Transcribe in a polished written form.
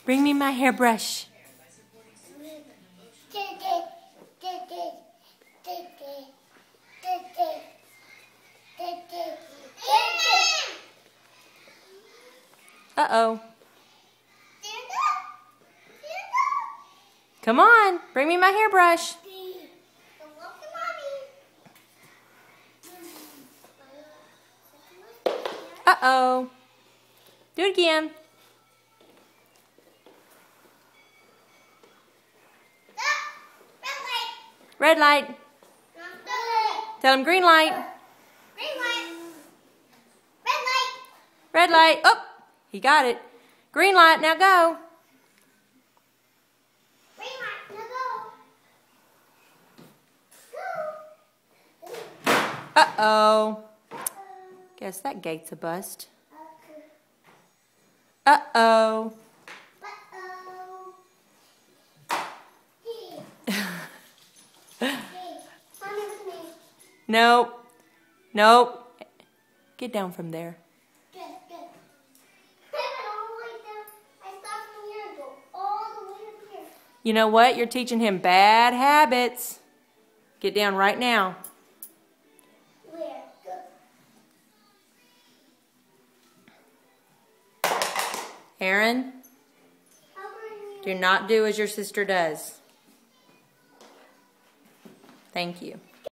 Bring me my hairbrush. Uh-oh. Come on, bring me my hairbrush. Uh-oh. Do it again. Red light. Tell him green light. Green light. Red light. Red light. Oh, he got it. Green light, now go. Green light, now go. Uh-oh. Guess that gate's a bust. Uh-oh. Nope. Nope. Get down from there. Good. I stopped from here and go all the way up here. You know what? You're teaching him bad habits. Get down right now. Where? Go. Aaron, do not do as your sister does. Thank you.